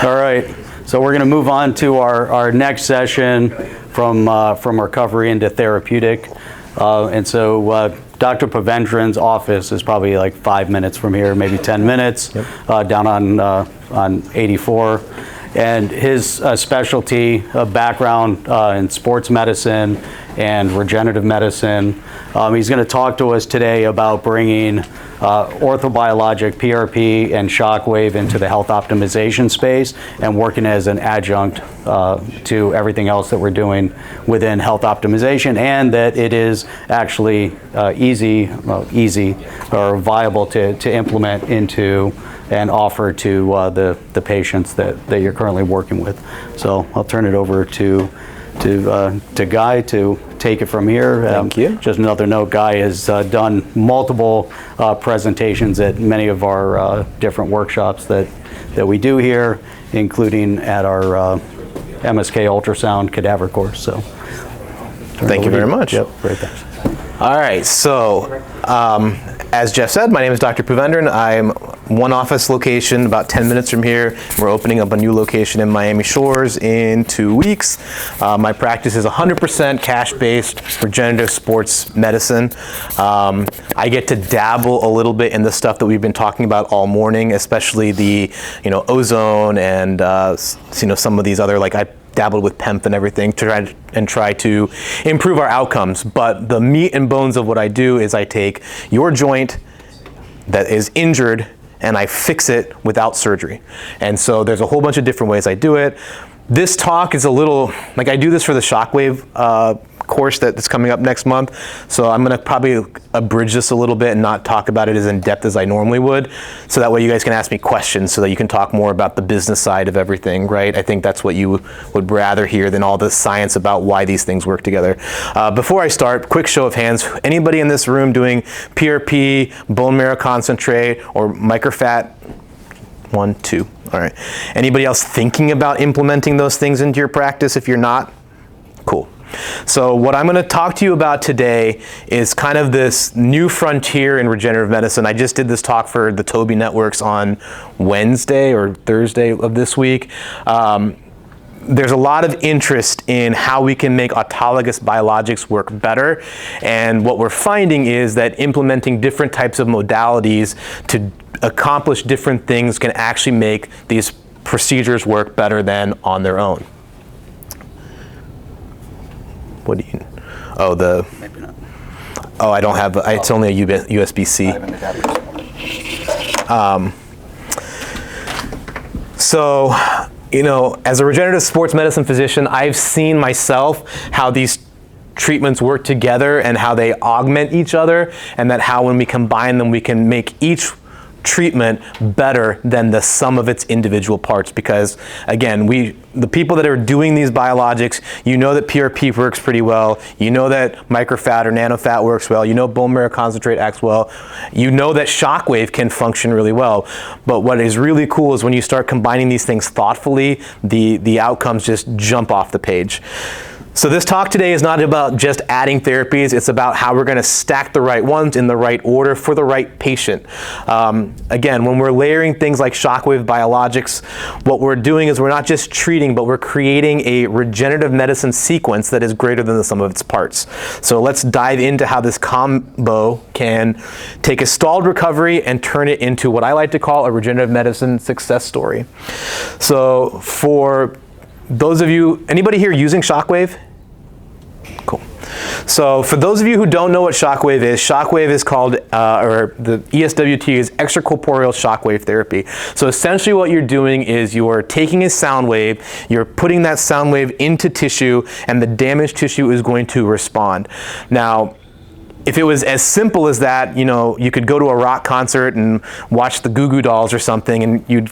All right, so we're going to move on to our next session from recovery into therapeutic. And so Dr. Poovendran's office is probably like 5 minutes from here, maybe 10 minutes, down on 84. And his specialty background in sports medicine and regenerative medicine. He's going to talk to us today about bringing orthobiologic PRP and shockwave into the health optimization space and working as an adjunct to everything else that we're doing within health optimization, and that it is actually easy or viable to implement into and offer to the patients that you're currently working with. So I'll turn it over to Guy to take it from here. Thank you. Just another note, Guy has done multiple presentations at many of our different workshops that we do here, including at our MSK ultrasound cadaver course. So thank you very much. Yep, great, thanks. All right, so as Jeff said, my name is Dr. Poovendran. I'm one office location about 10 minutes from here. We're opening up a new location in Miami Shores in 2 weeks. My practice is 100% cash-based regenerative sports medicine. I get to dabble a little bit in the stuff that we've been talking about all morning, especially the ozone and some of these other, like I dabbled with PEMF and everything to try to improve our outcomes. But the meat and bones of what I do is I take your joint that is injured and I fix it without surgery. And so there's a whole bunch of different ways I do it. This talk is a little, like I do this for the shockwave course that's coming up next month. So I'm gonna probably abridge this a little bit and not talk about it as in depth as I normally would. So that way you guys can ask me questions so that you can talk more about the business side of everything, right? I think that's what you would rather hear than all the science about why these things work together. Before I start, quick show of hands. Anybody in this room doing PRP, bone marrow concentrate, or microfat? 1, 2, all right. Anybody else thinking about implementing those things into your practice? If you're not, cool. So what I'm going to talk to you about today is kind of this new frontier in regenerative medicine. I just did this talk for the Toby Networks on Wednesday or Thursday of this week. There's a lot of interest in how we can make autologous biologics work better. And what we're finding is that implementing different types of modalities to accomplish different things can actually make these procedures work better than on their own. What do you? Oh, Maybe not. Oh, I don't have. It's only a USB-C. So, as a regenerative sports medicine physician, I've seen myself how these treatments work together and how they augment each other, and that how when we combine them, we can make each treatment better than the sum of its individual parts. Because again, the people that are doing these biologics, that PRP works pretty well, that microfat or nanofat works well, bone marrow concentrate acts well, that shockwave can function really well. But what is really cool is when you start combining these things thoughtfully, the outcomes just jump off the page. So this talk today is not about just adding therapies, it's about how we're going to stack the right ones in the right order for the right patient. Again, when we're layering things like shockwave biologics, what we're doing is we're not just treating, but we're creating a regenerative medicine sequence that is greater than the sum of its parts. So let's dive into how this combo can take a stalled recovery and turn it into what I like to call a regenerative medicine success story. So for those of you, anybody here using shockwave? Cool. So for those of you who don't know what shockwave is called, or the ESWT is extracorporeal shockwave therapy. So essentially what you're doing is you're taking a sound wave, you're putting that sound wave into tissue, and the damaged tissue is going to respond. Now, if it was as simple as that, you could go to a rock concert and watch the Goo Goo Dolls or something, and you'd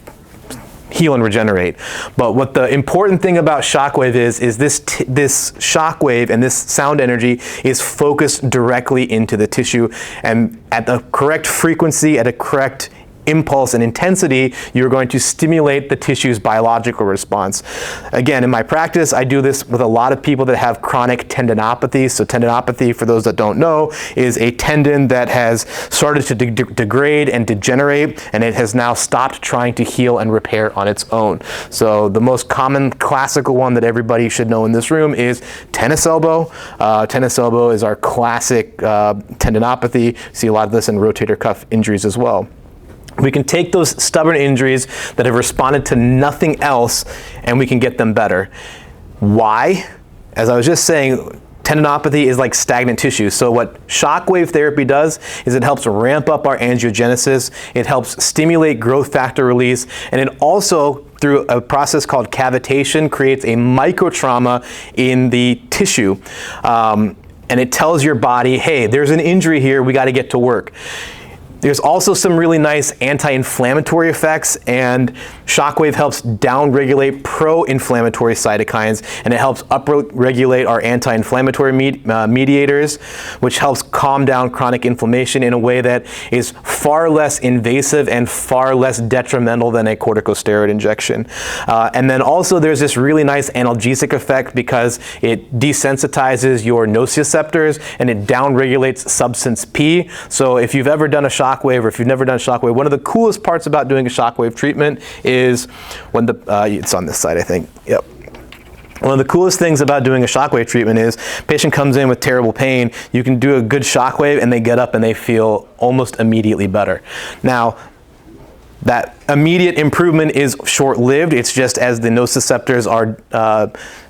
heal and regenerate. But what the important thing about shockwave is this shockwave and this sound energy is focused directly into the tissue, and at the correct frequency, at a correct impulse and intensity, you're going to stimulate the tissue's biological response. Again, in my practice, I do this with a lot of people that have chronic tendinopathy. So tendinopathy, for those that don't know, is a tendon that has started to degrade and degenerate, and it has now stopped trying to heal and repair on its own. So the most common classical one that everybody should know in this room is tennis elbow. Tennis elbow is our classic tendinopathy. See a lot of this in rotator cuff injuries as well. We can take those stubborn injuries that have responded to nothing else and we can get them better. Why? As I was just saying, tendinopathy is like stagnant tissue. So what shockwave therapy does is it helps ramp up our angiogenesis, it helps stimulate growth factor release, and it also, through a process called cavitation, creates a microtrauma in the tissue. And it tells your body, hey, there's an injury here, we got to get to work. There's also some really nice anti-inflammatory effects, and shockwave helps down-regulate pro-inflammatory cytokines, and it helps up-regulate our anti-inflammatory mediators, which helps calm down chronic inflammation in a way that is far less invasive and far less detrimental than a corticosteroid injection. And then also there's this really nice analgesic effect because it desensitizes your nociceptors and it down-regulates substance P. So if you've ever done a shockwave, or if you've never done shockwave, one of the coolest parts about doing a shockwave treatment is when it's on this side, I think. Yep. One of the coolest things about doing a shockwave treatment is patient comes in with terrible pain, you can do a good shockwave and they get up and they feel almost immediately better. Now, that immediate improvement is short-lived. It's just as the nociceptors are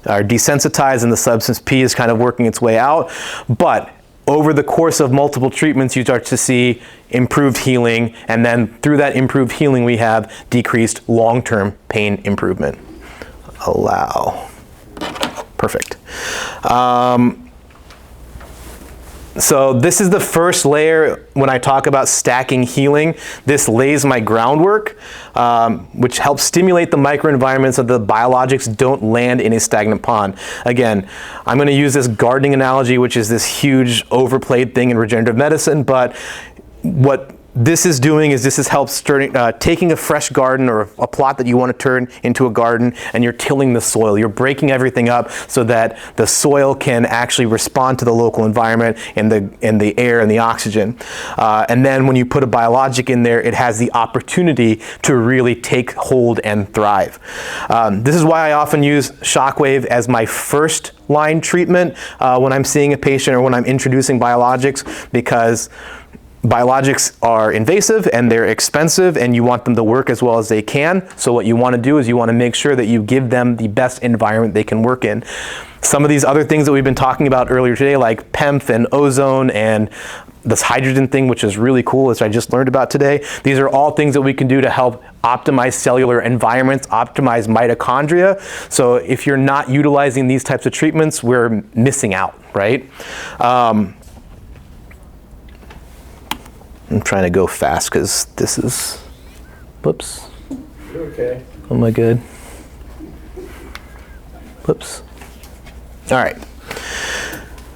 desensitized and the substance P is kind of working its way out. But over the course of multiple treatments, you start to see improved healing, and then through that improved healing, we have decreased long-term pain improvement. Allow. Perfect. So this is the first layer when I talk about stacking healing. This lays my groundwork, which helps stimulate the microenvironments so the biologics don't land in a stagnant pond. Again, I'm going to use this gardening analogy, which is this huge overplayed thing in regenerative medicine, but what this is doing is this is taking a fresh garden or a plot that you want to turn into a garden, and you're tilling the soil. You're breaking everything up so that the soil can actually respond to the local environment and the air and the oxygen. And then when you put a biologic in there, it has the opportunity to really take hold and thrive. This is why I often use shockwave as my first line treatment when I'm seeing a patient or when I'm introducing biologics, because biologics are invasive and they're expensive and you want them to work as well as they can. So what you want to do is you want to make sure that you give them the best environment they can work in. Some of these other things that we've been talking about earlier today, like PEMF and ozone and this hydrogen thing, which is really cool, as I just learned about today. These are all things that we can do to help optimize cellular environments, optimize mitochondria. So if you're not utilizing these types of treatments, we're missing out, right? I'm trying to go fast because this is, whoops. You're okay. Am I good? Whoops. All right.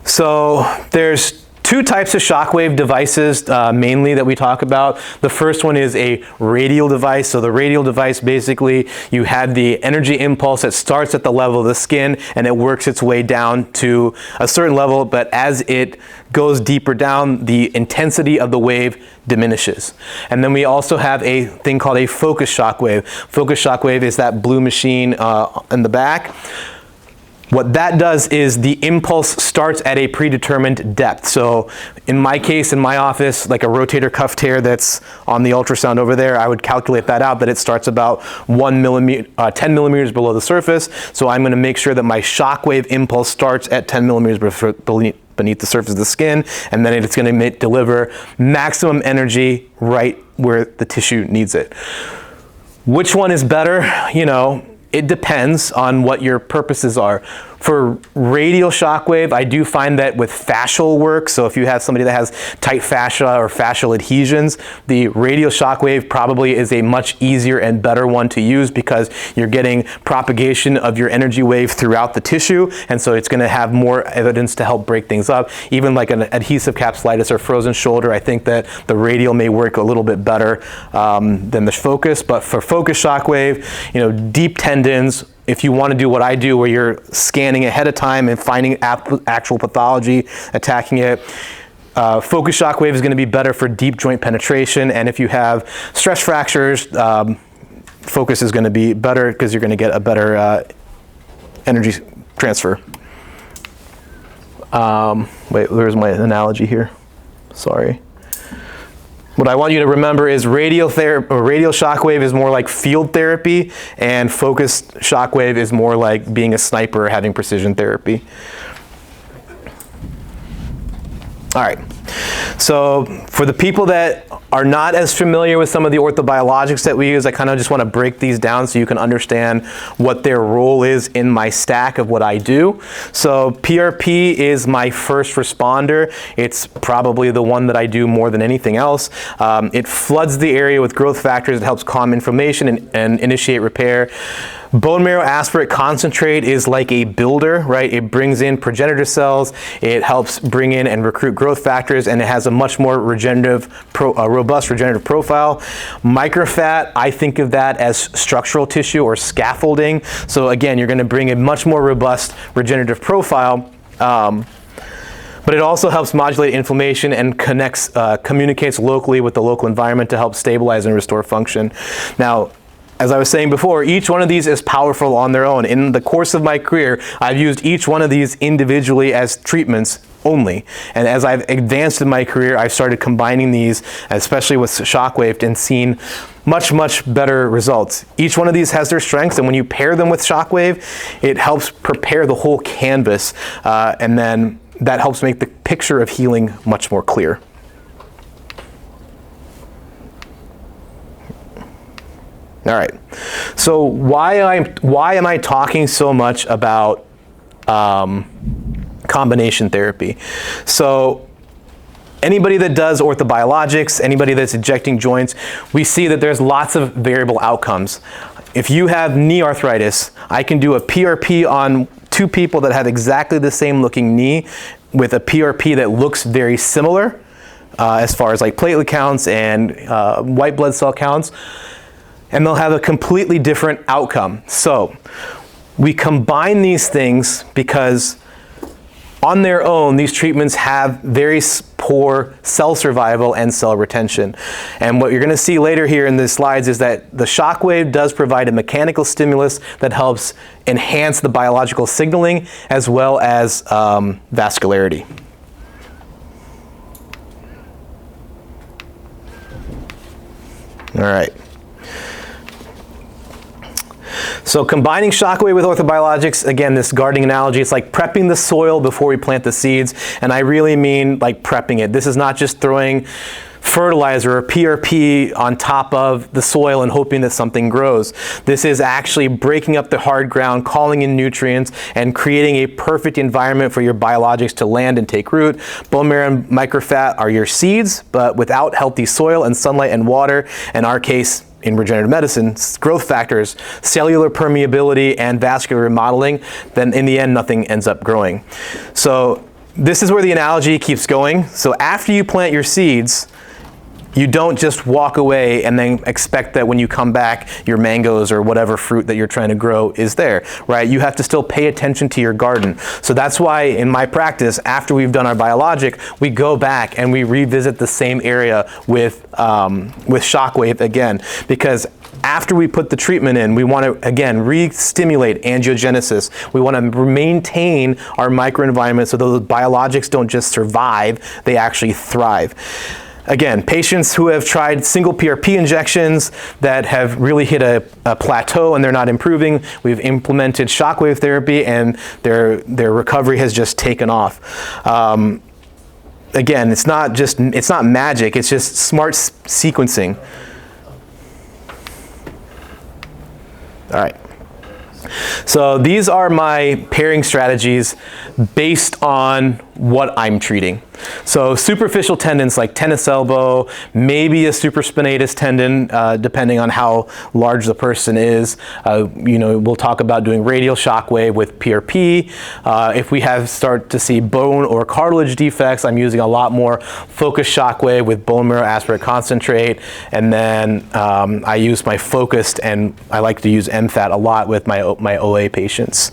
So there's two types of shockwave devices mainly that we talk about. The first one is a radial device. So the radial device, basically, you have the energy impulse that starts at the level of the skin and it works its way down to a certain level, but as it goes deeper down, the intensity of the wave diminishes. And then we also have a thing called a focus shockwave. Focus shockwave is that blue machine in the back. What that does is the impulse starts at a predetermined depth. So in my case, in my office, like a rotator cuff tear that's on the ultrasound over there, I would calculate that out, that it starts about 10 millimeters below the surface. So I'm going to make sure that my shockwave impulse starts at 10 millimeters beneath the surface of the skin, and then it's going to deliver maximum energy right where the tissue needs it. Which one is better? You know, it depends on what your purposes are. For radial shockwave, I do find that with fascial work, so if you have somebody that has tight fascia or fascial adhesions, the radial shockwave probably is a much easier and better one to use because you're getting propagation of your energy wave throughout the tissue, and so it's going to have more evidence to help break things up. Even like an adhesive capsulitis or frozen shoulder, I think that the radial may work a little bit better than the focus. But for focus shockwave, deep tendons, if you want to do what I do where you're scanning ahead of time and finding actual pathology, attacking it, focus shockwave is going to be better for deep joint penetration. And if you have stress fractures, focus is going to be better because you're going to get a better energy transfer. Wait, there's my analogy here. Sorry. What I want you to remember is radial shockwave is more like field therapy, and focused shockwave is more like being a sniper or having precision therapy. All right. So for the people that are not as familiar with some of the orthobiologics that we use, I kind of just want to break these down so you can understand what their role is in my stack of what I do. So PRP is my first responder. It's probably the one that I do more than anything else. It floods the area with growth factors. It helps calm inflammation and initiate repair. Bone marrow aspirate concentrate is like a builder, right? It brings in progenitor cells, it helps bring in and recruit growth factors, and it has a much more robust regenerative profile. Microfat, I think of that as structural tissue or scaffolding. So again, you're going to bring a much more robust regenerative profile. But it also helps modulate inflammation and communicates locally with the local environment to help stabilize and restore function. Now, as I was saying before, each one of these is powerful on their own. In the course of my career, I've used each one of these individually as treatments only. And as I've advanced in my career, I've started combining these, especially with shockwave, and seen much, much better results. Each one of these has their strengths, and when you pair them with shockwave, it helps prepare the whole canvas, and then that helps make the picture of healing much more clear. All right, so why am I talking so much about combination therapy? So anybody that does orthobiologics, anybody that's injecting joints, we see that there's lots of variable outcomes. If you have knee arthritis, I can do a PRP on two people that have exactly the same looking knee with a PRP that looks very similar as far as like platelet counts and white blood cell counts, and they'll have a completely different outcome. So we combine these things because on their own, these treatments have very poor cell survival and cell retention. And what you're going to see later here in the slides is that the shockwave does provide a mechanical stimulus that helps enhance the biological signaling as well as vascularity. All right. So combining shockwave with orthobiologics, again, this gardening analogy, it's like prepping the soil before we plant the seeds, and I really mean like prepping it. This is not just throwing fertilizer or PRP on top of the soil and hoping that something grows. This is actually breaking up the hard ground, calling in nutrients, and creating a perfect environment for your biologics to land and take root. Bone marrow and microfat are your seeds, but without healthy soil and sunlight and water, in our case, in regenerative medicine, growth factors, cellular permeability, and vascular remodeling, then in the end, nothing ends up growing. So this is where the analogy keeps going. So after you plant your seeds, you don't just walk away and then expect that when you come back, your mangoes or whatever fruit that you're trying to grow is there, right? You have to still pay attention to your garden. So that's why in my practice, after we've done our biologic, we go back and we revisit the same area with shockwave again, because after we put the treatment in, we want to, again, re-stimulate angiogenesis. We want to maintain our microenvironment so those biologics don't just survive, they actually thrive. Again, patients who have tried single PRP injections that have really hit a plateau and they're not improving, we've implemented shockwave therapy and their recovery has just taken off. Again, it's not magic, it's just smart sequencing. All right. So these are my pairing strategies based on what I'm treating. So superficial tendons like tennis elbow, maybe a supraspinatus tendon, depending on how large the person is. We'll talk about doing radial shockwave with PRP. If we start to see bone or cartilage defects, I'm using a lot more focused shockwave with bone marrow aspirate concentrate. And then I use my focused, and I like to use MFAT a lot with my OA patients.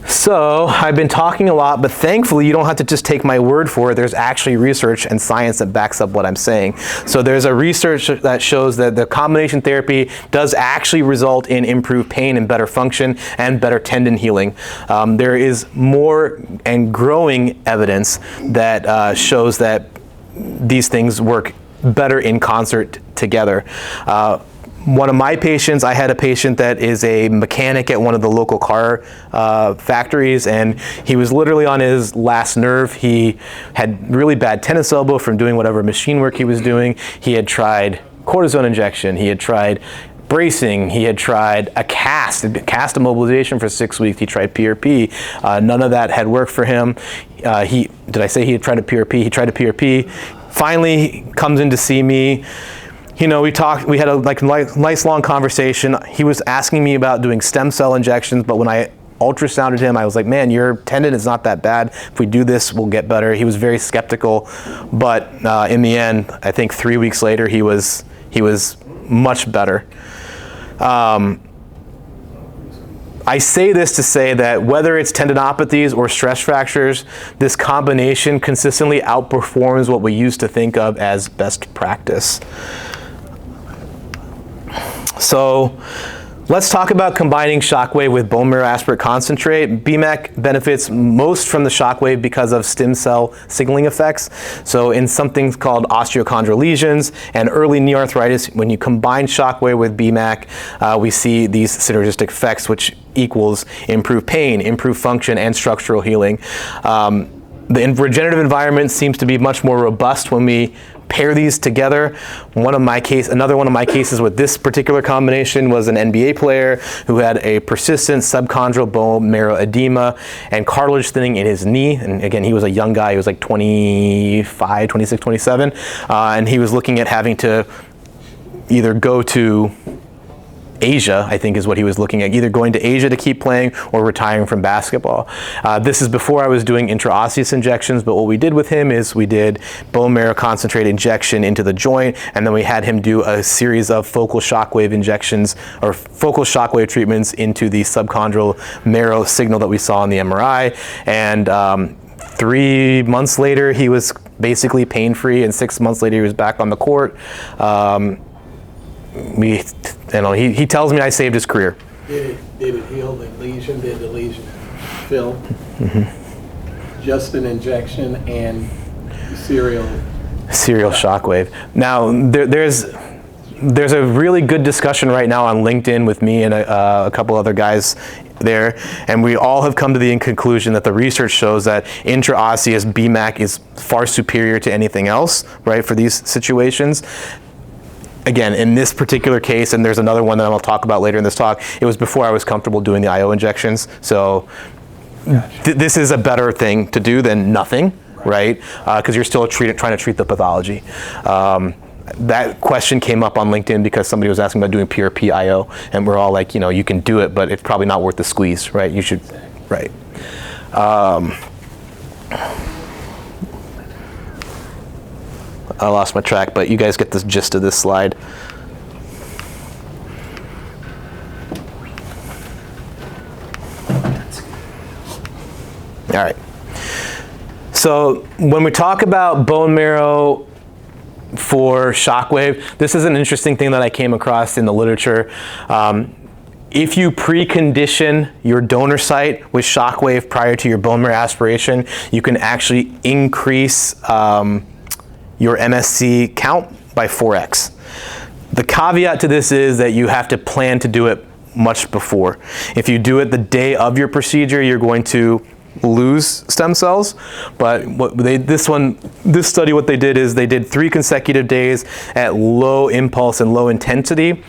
So I've been talking a lot, but thankfully you don't have to just take my word for it. There's actually research and science that backs up what I'm saying. So there's a research that shows that the combination therapy does actually result in improved pain and better function and better tendon healing. There is more and growing evidence that shows that these things work better in concert together. One of my patients, I had a patient that is a mechanic at one of the local car factories, and he was literally on his last nerve. He had really bad tennis elbow from doing whatever machine work he was doing. He had tried cortisone injection. He had tried bracing. He had tried a cast immobilization for 6 weeks. He tried PRP. None of that had worked for him. Did I say he had tried a PRP? He tried a PRP. Finally, he comes in to see me. We had a nice long conversation. He was asking me about doing stem cell injections, but when I ultrasounded him, I was like, man, your tendon is not that bad. If we do this, we'll get better. He was very skeptical, but in the end, I think 3 weeks later, he was much better. I say this to say that whether it's tendinopathies or stress fractures, this combination consistently outperforms what we used to think of as best practice. So let's talk about combining shockwave with bone marrow aspirate concentrate. BMAC benefits most from the shockwave because of stem cell signaling effects. So in something called osteochondral lesions and early knee arthritis, when you combine shockwave with BMAC, we see these synergistic effects, which equals improved pain, improved function, and structural healing. The regenerative environment seems to be much more robust when we pair these together. Another one of my cases with this particular combination was an NBA player who had a persistent subchondral bone marrow edema and cartilage thinning in his knee. And again, he was a young guy. He was like 25, 26, 27. And he was looking at having to either go to Asia, I think is what he was looking at, either going to Asia to keep playing or retiring from basketball. This is before I was doing intraosseous injections, but what we did with him is we did bone marrow concentrate injection into the joint, and then we had him do a series of focal shockwave injections or focal shockwave treatments into the subchondral marrow signal that we saw in the MRI. And 3 months later, he was basically pain-free, and 6 months later, he was back on the court. He tells me I saved his career. Did it heal the lesion? Did the lesion fill? Mm-hmm. Just an injection and serial shockwave. Now there's a really good discussion right now on LinkedIn with me and a couple other guys there, and we all have come to the conclusion that the research shows that intraosseous BMAC is far superior to anything else, right, for these situations. Again, in this particular case, and there's another one that I'll talk about later in this talk, it was before I was comfortable doing the IO injections. So this is a better thing to do than nothing, right? Because you're still trying to treat the pathology. That question came up on LinkedIn because somebody was asking about doing PRP IO, and we're all like, you can do it, but it's probably not worth the squeeze, right? You should, right. I lost my track, but you guys get the gist of this slide. All right. So when we talk about bone marrow for shockwave, this is an interesting thing that I came across in the literature. If you precondition your donor site with shockwave prior to your bone marrow aspiration, you can actually increase your MSC count by 4x. The caveat to this is that you have to plan to do it much before. If you do it the day of your procedure, you're going to lose stem cells. But this study, what they did is they did 3 consecutive days at low impulse and low intensity.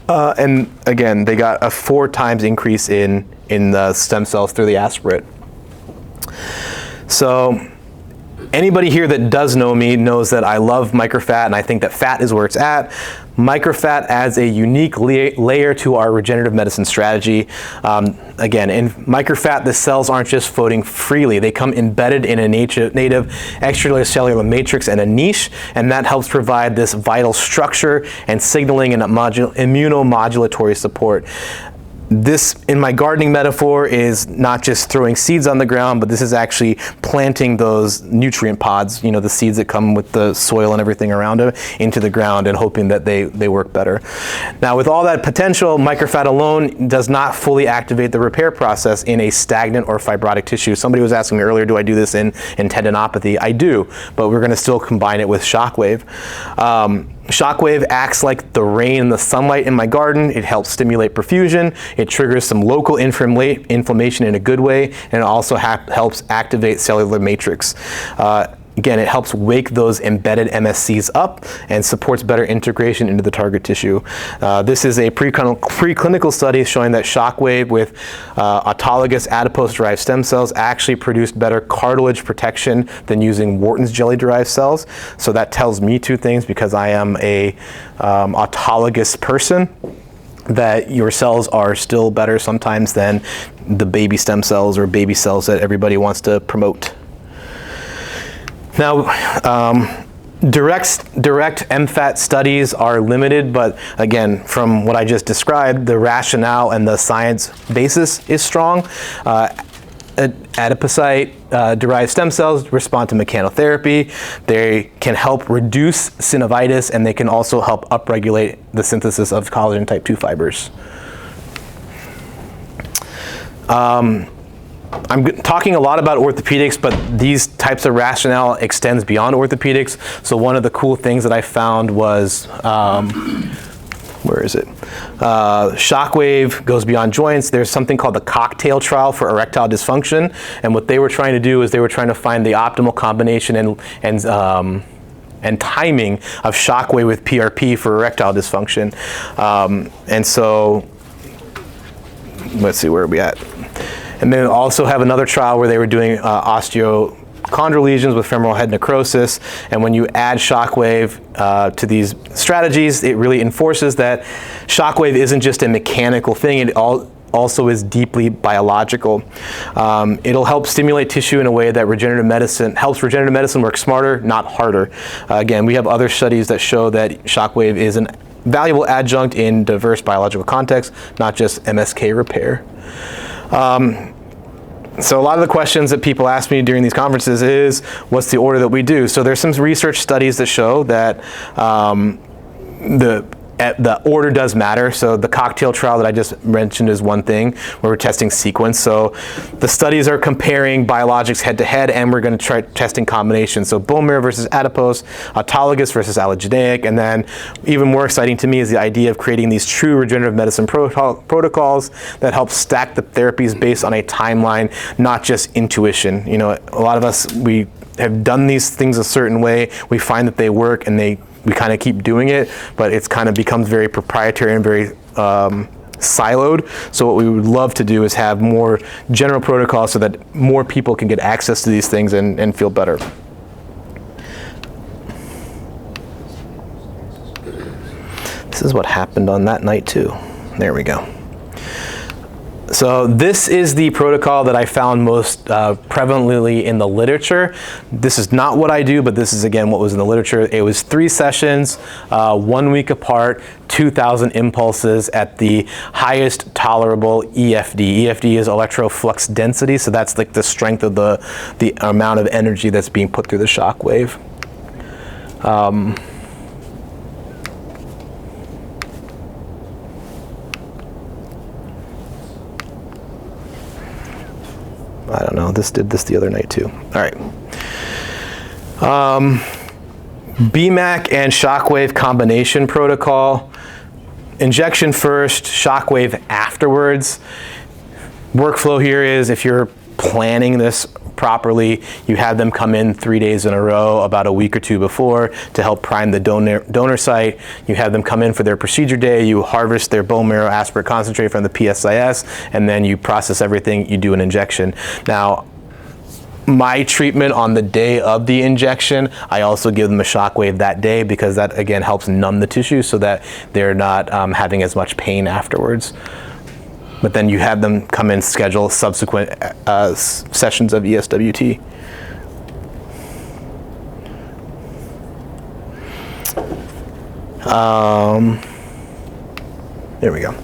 And again, they got a 4 times increase in the stem cells through the aspirate. So anybody here that does know me knows that I love microfat, and I think that fat is where it's at. Microfat adds a unique layer to our regenerative medicine strategy. Again, in microfat, the cells aren't just floating freely. They come embedded in a native extracellular matrix and a niche, and that helps provide this vital structure and signaling and immunomodulatory support. This, in my gardening metaphor, is not just throwing seeds on the ground, but this is actually planting those nutrient pods, you know, the seeds that come with the soil and everything around it, into the ground and hoping that they work better. Now, with all that potential, microfat alone does not fully activate the repair process in a stagnant or fibrotic tissue. Somebody was asking me earlier, do I do this in tendinopathy? I do, but we're going to still combine it with shockwave. Shockwave acts like the rain and the sunlight in my garden. It helps stimulate perfusion. It triggers some local inflammation in a good way, and it also helps activate cellular matrix. Again, it helps wake those embedded MSCs up and supports better integration into the target tissue. This is a preclinical study showing that shockwave with autologous adipose-derived stem cells actually produced better cartilage protection than using Wharton's jelly-derived cells. So that tells me 2 things, because I am a autologous person, that your cells are still better sometimes than the baby stem cells or baby cells that everybody wants to promote. Now, direct MFAT studies are limited, but again, from what I just described, the rationale and the science basis is strong. Adipocyte-derived stem cells respond to mechanotherapy. They can help reduce synovitis, and they can also help upregulate the synthesis of collagen type 2 fibers. I'm talking a lot about orthopedics, but these types of rationale extends beyond orthopedics. So one of the cool things that I found was, where is it? Shockwave goes beyond joints. There's something called the cocktail trial for erectile dysfunction. And what they were trying to do is they were trying to find the optimal combination and timing of shockwave with PRP for erectile dysfunction. And so, let's see, where are we at? And then also have another trial where they were doing osteochondral lesions with femoral head necrosis. And when you add shockwave to these strategies, it really enforces that shockwave isn't just a mechanical thing. It also is deeply biological. It'll help stimulate tissue in a way that helps regenerative medicine work smarter, not harder. Again, we have other studies that show that shockwave is a valuable adjunct in diverse biological contexts, not just MSK repair. So a lot of the questions that people ask me during these conferences is, what's the order that we do? So there's some research studies that show that the order does matter. So the cocktail trial that I just mentioned is one thing where we're testing sequence. So the studies are comparing biologics head to head, and we're going to try testing combinations. So bone marrow versus adipose, autologous versus allogeneic, and then even more exciting to me is the idea of creating these true regenerative medicine protocols that help stack the therapies based on a timeline, not just intuition. You know, a lot of us, we have done these things a certain way. We find that they work, and we kind of keep doing it, but it's kind of becomes very proprietary and very siloed. So what we would love to do is have more general protocols so that more people can get access to these things and feel better. This is what happened on that night too. There we go. So this is the protocol that I found most prevalently in the literature. This is not what I do, but this is again what was in the literature. It was 3 sessions, 1 week apart, 2,000 impulses at the highest tolerable EFD. EFD is electroflux density, so that's like the strength of the amount of energy that's being put through the shock wave. I don't know, this did this the other night too. All right. BMAC and shockwave combination protocol. Injection first, shockwave afterwards. Workflow here is, if you're planning this properly. You have them come in 3 days in a row about a week or two before to help prime the donor site. You have them come in for their procedure day. You harvest their bone marrow aspirate concentrate from the PSIS, and then you process everything. You do an injection. Now, my treatment on the day of the injection, I also give them a shockwave that day, because that again helps numb the tissue so that they're not having as much pain afterwards. But then you have them come in, schedule subsequent sessions of ESWT. There we go.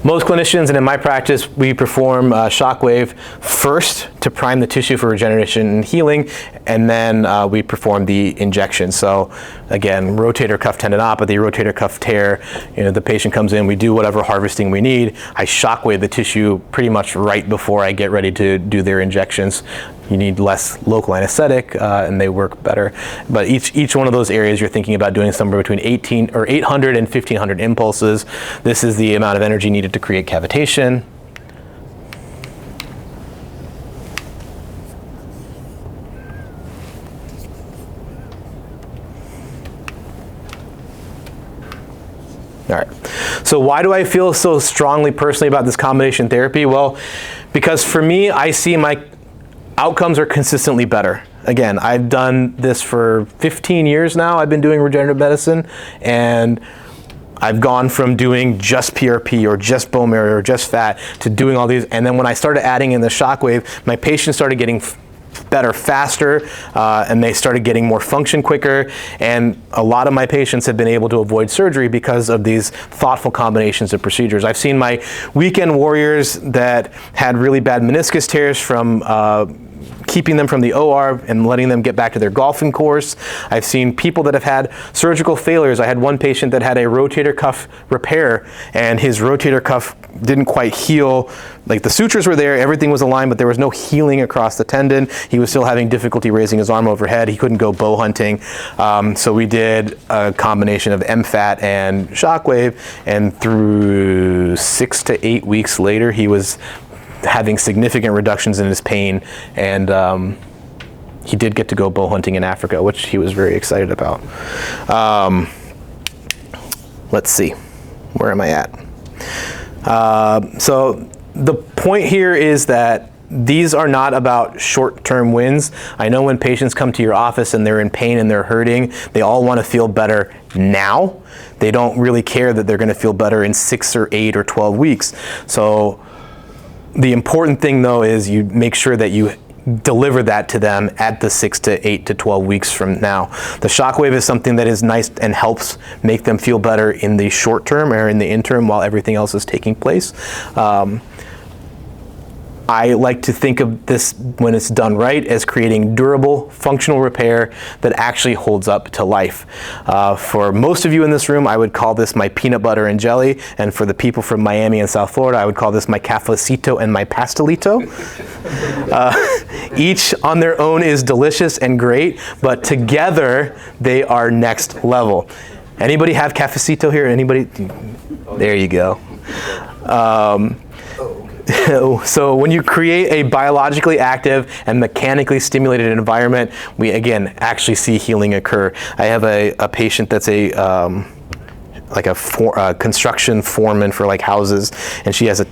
Most clinicians, and in my practice, we perform shockwave first to prime the tissue for regeneration and healing, and then we perform the injection. So again, rotator cuff tendinopathy, rotator cuff tear, the patient comes in, we do whatever harvesting we need. I shockwave the tissue pretty much right before I get ready to do their injections. You need less local anesthetic, and they work better. But each one of those areas, you're thinking about doing somewhere between 800 and 1,500 impulses. This is the amount of energy needed to create cavitation. All right, so why do I feel so strongly personally about this combination therapy? Well, because for me, I see my outcomes are consistently better. Again, I've done this for 15 years now. I've been doing regenerative medicine, and I've gone from doing just PRP or just bone marrow or just fat to doing all these. And then when I started adding in the shockwave, my patients started getting better faster, and they started getting more function quicker. And a lot of my patients have been able to avoid surgery because of these thoughtful combinations of procedures. I've seen my weekend warriors that had really bad meniscus tears from keeping them from the OR and letting them get back to their golfing course. I've seen people that have had surgical failures. I had one patient that had a rotator cuff repair, and his rotator cuff didn't quite heal. Like, the sutures were there, everything was aligned, but there was no healing across the tendon. He was still having difficulty raising his arm overhead. He couldn't go bow hunting. So we did a combination of MFAT and shockwave, and through 6 to 8 weeks later, he was having significant reductions in his pain, and he did get to go bow hunting in Africa, which he was very excited about. Let's see, where am I at? So the point here is that these are not about short-term wins. I know when patients come to your office and they're in pain and they're hurting, they all want to feel better now. They don't really care that they're going to feel better in 6 or 8 or 12 weeks. So the important thing, though, is you make sure that you deliver that to them at the 6 to 8 to 12 weeks from now. The shockwave is something that is nice and helps make them feel better in the short term or in the interim while everything else is taking place. I like to think of this, when it's done right, as creating durable, functional repair that actually holds up to life. For most of you in this room, I would call this my peanut butter and jelly, and for the people from Miami and South Florida, I would call this my cafecito and my pastelito. Each on their own is delicious and great, but together they are next level. Anybody have cafecito here? Anybody? There you go. So when you create a biologically active and mechanically stimulated environment, we again actually see healing occur. I have a patient that's a construction foreman for like houses, and she had a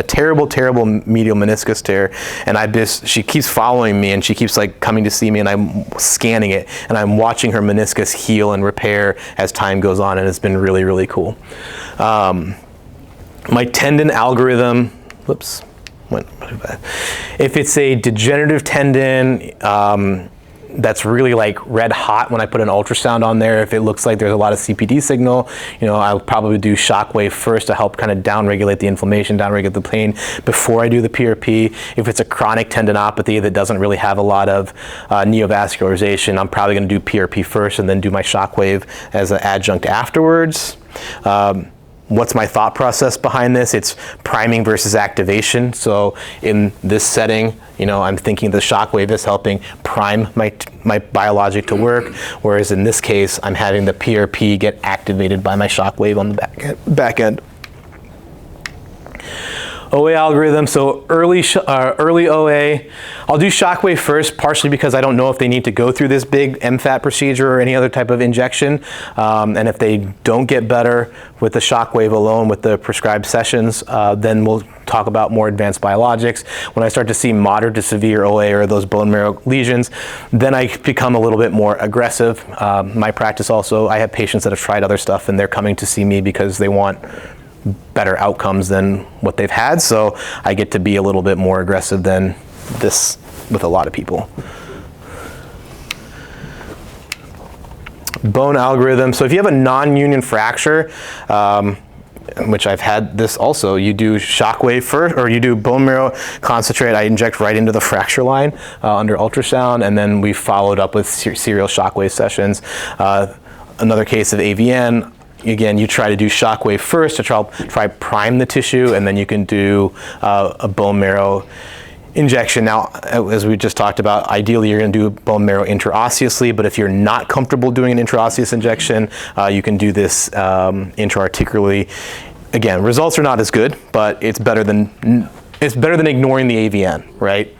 terrible medial meniscus tear, and she keeps following me, and she keeps like coming to see me, and I'm scanning it, and I'm watching her meniscus heal and repair as time goes on, and it's been really, really cool. My tendon algorithm, if it's a degenerative tendon that's really like red hot, when I put an ultrasound on there, if it looks like there's a lot of CPD signal, I'll probably do shockwave first to help kind of downregulate the inflammation, downregulate the pain before I do the PRP. If it's a chronic tendinopathy that doesn't really have a lot of neovascularization, I'm probably going to do PRP first and then do my shockwave as an adjunct afterwards. What's my thought process behind this? It's priming versus activation. So in this setting, I'm thinking the shockwave is helping prime my biologic to work, whereas in this case, I'm having the PRP get activated by my shockwave on the back end. OA algorithm, so early OA, I'll do shockwave first, partially because I don't know if they need to go through this big MFAT procedure or any other type of injection. And if they don't get better with the shockwave alone with the prescribed sessions, then we'll talk about more advanced biologics. When I start to see moderate to severe OA or those bone marrow lesions, then I become a little bit more aggressive. My practice also, I have patients that have tried other stuff and they're coming to see me because they want better outcomes than what they've had, so I get to be a little bit more aggressive than this with a lot of people. Bone algorithm, so if you have a non-union fracture, which I've had this also, you do shockwave first, or you do bone marrow concentrate, I inject right into the fracture line under ultrasound, and then we followed up with serial shockwave sessions. Another case of AVN, again, you try to do shockwave first to try prime the tissue, and then you can do a bone marrow injection. Now, as we just talked about, ideally you're going to do bone marrow intraosseously, but if you're not comfortable doing an intraosseous injection, you can do this intra-articularly. Again, results are not as good, but it's better than ignoring the AVN, right?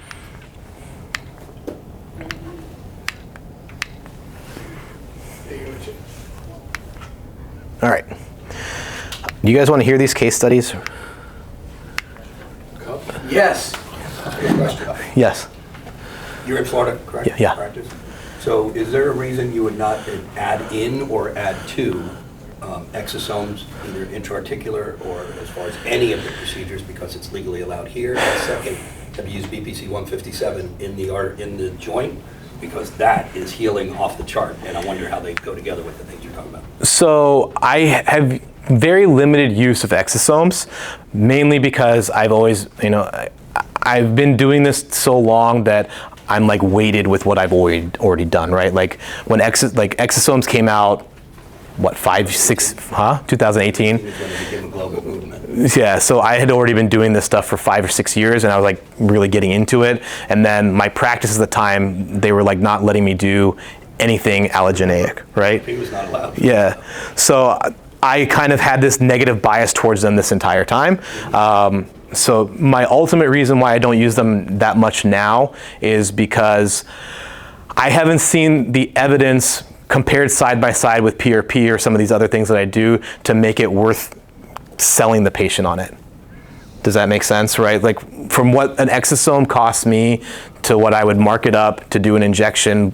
All right. Do you guys want to hear these case studies? Yes. Yes. You're in Florida, correct? Yeah. Practice? So is there a reason you would not add in or add to exosomes, either intra-articular or as far as any of the procedures, because it's legally allowed here? And second, have you used BPC 157 in the joint? Because that is healing off the chart, and I wonder how they go together with the things you're talking about. So I have very limited use of exosomes, mainly because I've always, I've been doing this so long that I'm like weighted with what I've already done, right? Like when exosomes came out, what, 2018? It's when it became a global movement. Yeah, so I had already been doing this stuff for 5 or 6 years, and I was like really getting into it. And then my practice at the time, they were like not letting me do anything allogeneic, right? He was not allowed. Yeah, so I kind of had this negative bias towards them this entire time. So my ultimate reason why I don't use them that much now is because I haven't seen the evidence compared side by side with PRP or some of these other things that I do to make it worth selling the patient on it. Does that make sense, right? Like from what an exosome costs me to what I would mark it up to do an injection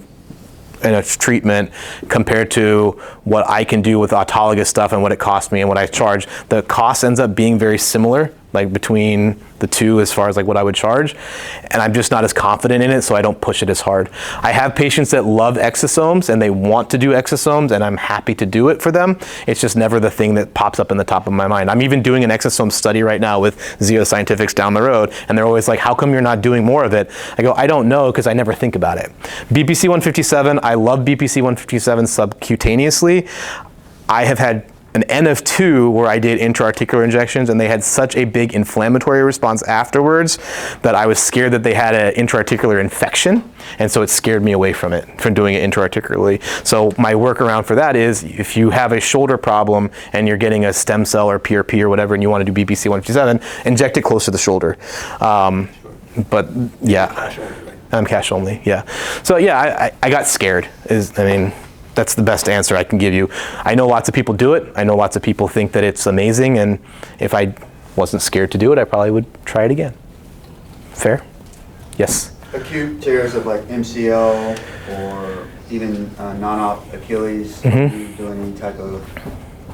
and a treatment compared to what I can do with autologous stuff and what it costs me and what I charge, the cost ends up being very similar, like between the two as far as like what I would charge, and I'm just not as confident in it, so I don't push it as hard. I have patients that love exosomes and they want to do exosomes, and I'm happy to do it for them. It's just never the thing that pops up in the top of my mind. I'm even doing an exosome study right now with Zeo Scientifics down the road, and they're always like, how come you're not doing more of it? I go, I don't know, because I never think about it. BPC 157, I love BPC 157 subcutaneously. I have had an N of 2 where I did intra-articular injections, and they had such a big inflammatory response afterwards that I was scared that they had an intra-articular infection, and so it scared me away from it, from doing it intra-articularly. So my workaround for that is if you have a shoulder problem and you're getting a stem cell or PRP or whatever and you want to do BPC 157, inject it close to the shoulder. But yeah, I'm cash only, yeah. So yeah, I got scared, that's the best answer I can give you. I know lots of people do it. I know lots of people think that it's amazing, and if I wasn't scared to do it, I probably would try it again. Fair? Yes? Acute tears of like MCL or even non-op Achilles, you doing any type of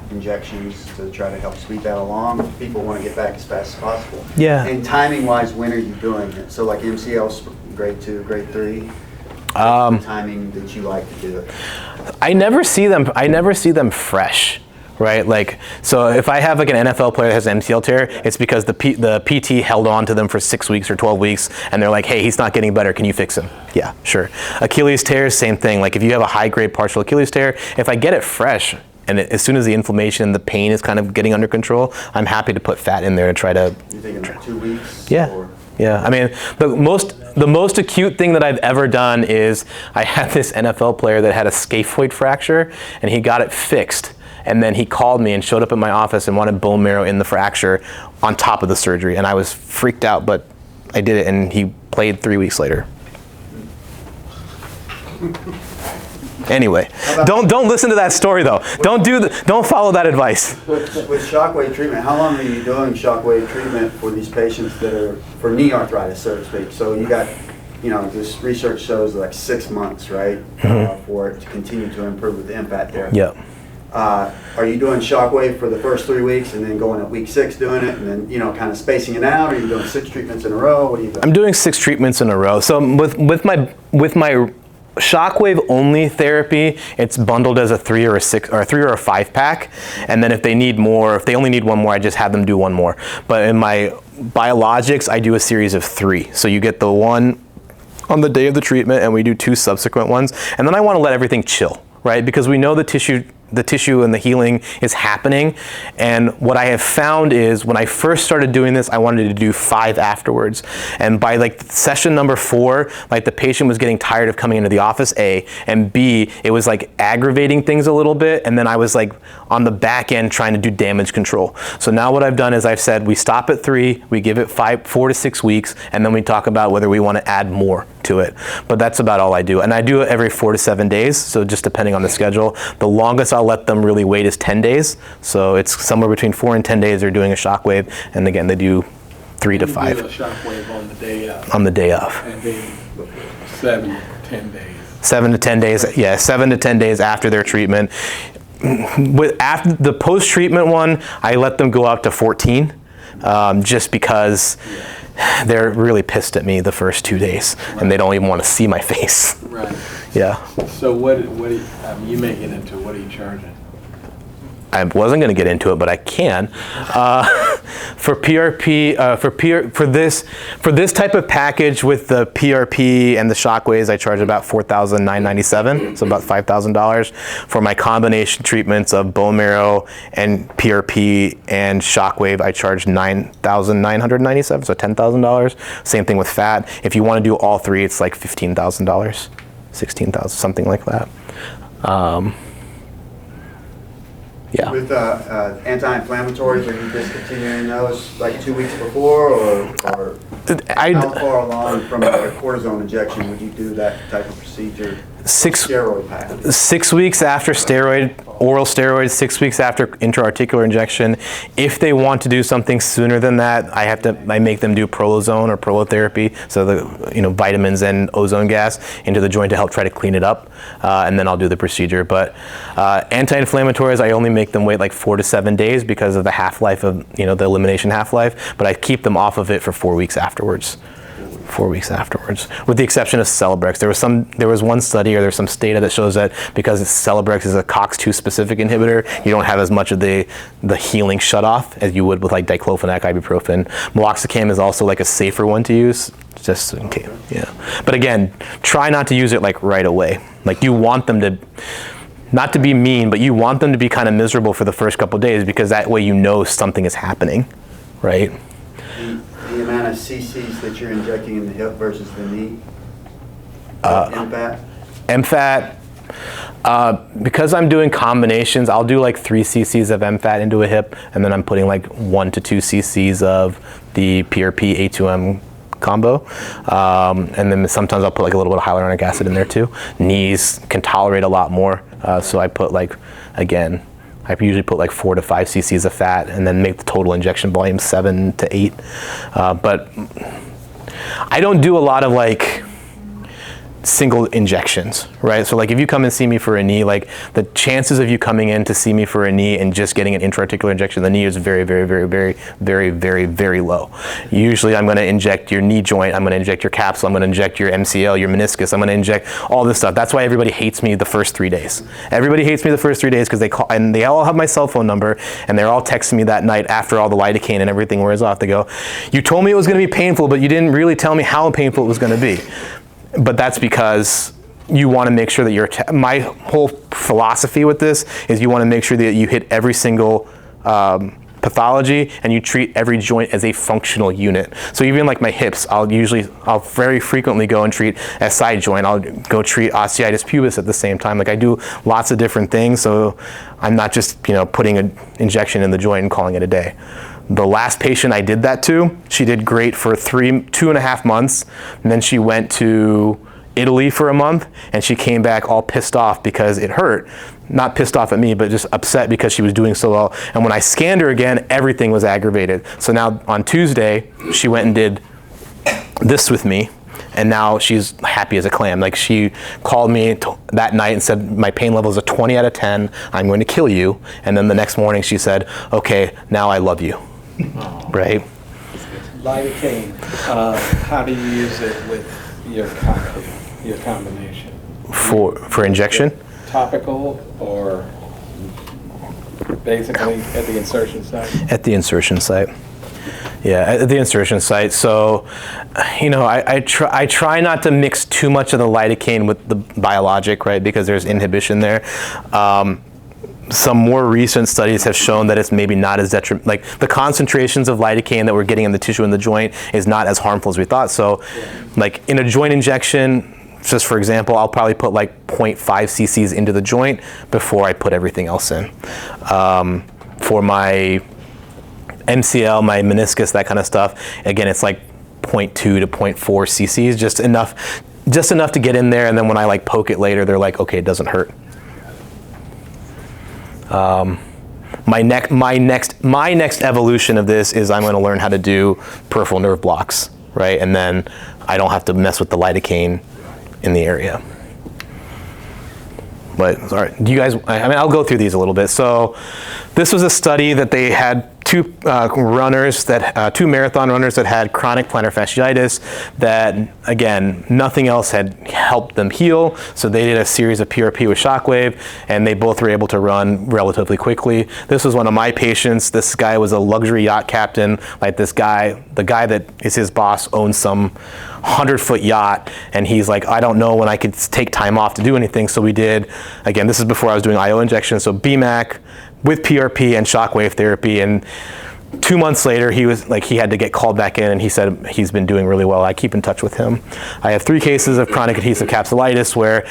injections to try to help speed that along? People want to get back as fast as possible. Yeah. And timing-wise, when are you doing it? So like MCL's grade 2, grade 3? Timing that you like to do it? I never see them fresh, right? Like, so if I have like an NFL player that has an MCL tear, it's because the PT held on to them for 6 weeks or 12 weeks, and they're like, hey, he's not getting better, can you fix him? Yeah, sure. Achilles tears, same thing. Like if you have a high-grade partial Achilles tear, if I get it fresh, and as soon as the inflammation and the pain is kind of getting under control, I'm happy to put fat in there to try to... You thinking like 2 weeks? Yeah. Or? Yeah, I mean, the most acute thing that I've ever done is I had this NFL player that had a scaphoid fracture, and he got it fixed. And then he called me and showed up at my office and wanted bone marrow in the fracture on top of the surgery. And I was freaked out, but I did it, and he played 3 weeks later. Anyway, don't listen to that story though. Don't follow that advice. With shockwave treatment, how long are you doing shockwave treatment for these patients that are for knee arthritis, so to speak? So you got, this research shows like 6 months, right, for it to continue to improve with the MFAT therapy. Yep. Are you doing shockwave for the first 3 weeks and then going at week 6 doing it and then, kind of spacing it out? Or are you doing 6 treatments in a row? What are you doing? I'm doing 6 treatments in a row. So with my shockwave only therapy, it's bundled as a 3 or a 6 or a 3 or a 5 pack. And then if they need more, if they only need one more, I just have them do one more. But in my biologics, I do a series of 3. So you get the one on the day of the treatment, and we do 2 subsequent ones. And then I want to let everything chill, right? Because we know the tissue and the healing is happening. And what I have found is when I first started doing this, I wanted to do 5 afterwards. And by like session number 4, like the patient was getting tired of coming into the office, A, and B, it was like aggravating things a little bit. And then I was like on the back end trying to do damage control. So now what I've done is I've said we stop at 3, we give it 4 to 6 weeks, and then we talk about whether we want to add more to it. But that's about all I do. And I do it every 4 to 7 days. So just depending on the schedule. The longest I'll let them really wait is 10 days. So it's somewhere between 4 and 10 days they're doing a shockwave. And again, they do 3 to 5. You do a shockwave on the day of. On the day of. And then 7 to 10 days. 7 to 10 days, yeah, 7 to 10 days after their treatment. After the post-treatment one, I let them go up to 14, just because they're really pissed at me the first 2 days, and they don't even want to see my face. Right. Yeah. So what you may get into, what are you charging? I wasn't going to get into it, but I can. For PRP, for this type of package with the PRP and the shockwaves, I charge about $4,997, so about $5,000. For my combination treatments of bone marrow and PRP and shockwave, I charge $9,997, so $10,000. Same thing with fat. If you want to do all 3, it's like $15,000, $16,000, something like that. Yeah. With anti-inflammatories, are you discontinuing those like 2 weeks before, or how far along from a cortisone injection would you do that type of procedure? 6 Steroid package. 6 weeks after oral steroids, 6 weeks after intra-articular injection. If they want to do something sooner than that, I make them do prolozone or prolotherapy, so the vitamins and ozone gas into the joint to help try to clean it up, and then I'll do the procedure. But anti-inflammatories, I only make them wait like 4 to 7 days because of the half-life of the elimination half-life. But I keep them off of it for 4 weeks afterwards. 4 weeks afterwards, with the exception of Celebrex. There was one study, or there's some data that shows that because Celebrex is a COX-2 specific inhibitor, you don't have as much of the healing shut off as you would with like diclofenac, ibuprofen. Meloxicam is also like a safer one to use, just in case. Yeah. But again, try not to use it like right away. Like you want them to, not to be mean, but you want them to be kind of miserable for the first couple of days, because that way something is happening, right? The amount of cc's that you're injecting in the hip versus the knee? MFAT? MFAT, because I'm doing combinations, I'll do like 3 cc's of MFAT into a hip, and then I'm putting like 1 to 2 cc's of the PRP A2M combo. And then sometimes I'll put like a little bit of hyaluronic acid in there too. Knees can tolerate a lot more, so I put I usually put like 4 to 5 cc's of fat, and then make the total injection volume 7 to 8. But I don't do a lot of like single injections, right? So like if you come and see me for a knee, like the chances of you coming in to see me for a knee and just getting an intra-articular injection of the knee is very, very, very, very, very, very, very low. Usually I'm going to inject your knee joint, I'm going to inject your capsule, I'm going to inject your MCL, your meniscus, I'm going to inject all this stuff. That's why everybody hates me the first 3 days. Everybody hates me the first 3 days because they call, and they all have my cell phone number, and they're all texting me that night after all the lidocaine and everything wears off. They go, "You told me it was going to be painful, but you didn't really tell me how painful it was going to be." But that's because you want to make sure that my whole philosophy with this is you want to make sure that you hit every single pathology, and you treat every joint as a functional unit. So even like my hips, I'll very frequently go and treat a side joint. I'll go treat osteitis pubis at the same time. Like I do lots of different things, so I'm not just putting an injection in the joint and calling it a day. The last patient I did that to, she did great for 2.5 months, and then she went to Italy for a month, and she came back all pissed off because it hurt. Not pissed off at me, but just upset because she was doing so well. And when I scanned her again, everything was aggravated. So now on Tuesday, she went and did this with me, and now she's happy as a clam. Like she called me that night and said, my pain level is a 20 out of 10, I'm going to kill you. And then the next morning she said, okay, now I love you. Oh. Right? Lidocaine, how do you use it with your combination? For injection? Topical or basically at the insertion site? At the insertion site. Yeah, at the insertion site. So, I try not to mix too much of the lidocaine with the biologic, right? Because there's inhibition there. Some more recent studies have shown that it's maybe not as detrimental. Like the concentrations of lidocaine that we're getting in the tissue in the joint is not as harmful as we thought. So, like in a joint injection, just for example, I'll probably put like 0.5 cc's into the joint before I put everything else in. For my MCL, my meniscus, that kind of stuff, again, it's like 0.2 to 0.4 cc's, just enough to get in there. And then when I like poke it later, they're like, okay, it doesn't hurt. My next evolution of this is I'm going to learn how to do peripheral nerve blocks, right? And then I don't have to mess with the lidocaine in the area. But all right, do you guys? I'll go through these a little bit. So, this was a study that they had two marathon runners that had chronic plantar fasciitis that, again, nothing else had helped them heal. So they did a series of PRP with shockwave, and they both were able to run relatively quickly. This was one of my patients. This guy was a luxury yacht captain. Like the guy that is his boss owns some 100-foot yacht, and he's like, I don't know when I could take time off to do anything. So we did, again, this is before I was doing IO injections, so BMAC with PRP and shockwave therapy, and 2 months later he had to get called back in, and he said he's been doing really well. I keep in touch with him. I have 3 cases of chronic adhesive capsulitis where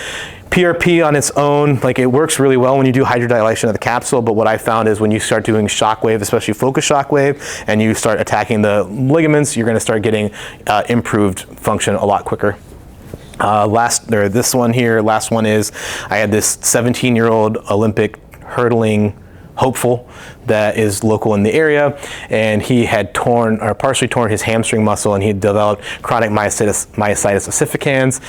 PRP on its own, like it works really well when you do hydrodilation of the capsule, but what I found is when you start doing shockwave, especially focus shockwave, and you start attacking the ligaments, you're going to start getting improved function a lot quicker. This one here, last one is, I had this 17-year-old Olympic hurdling hopeful that is local in the area, and he had partially torn his hamstring muscle, and he had developed chronic myositis ossificans,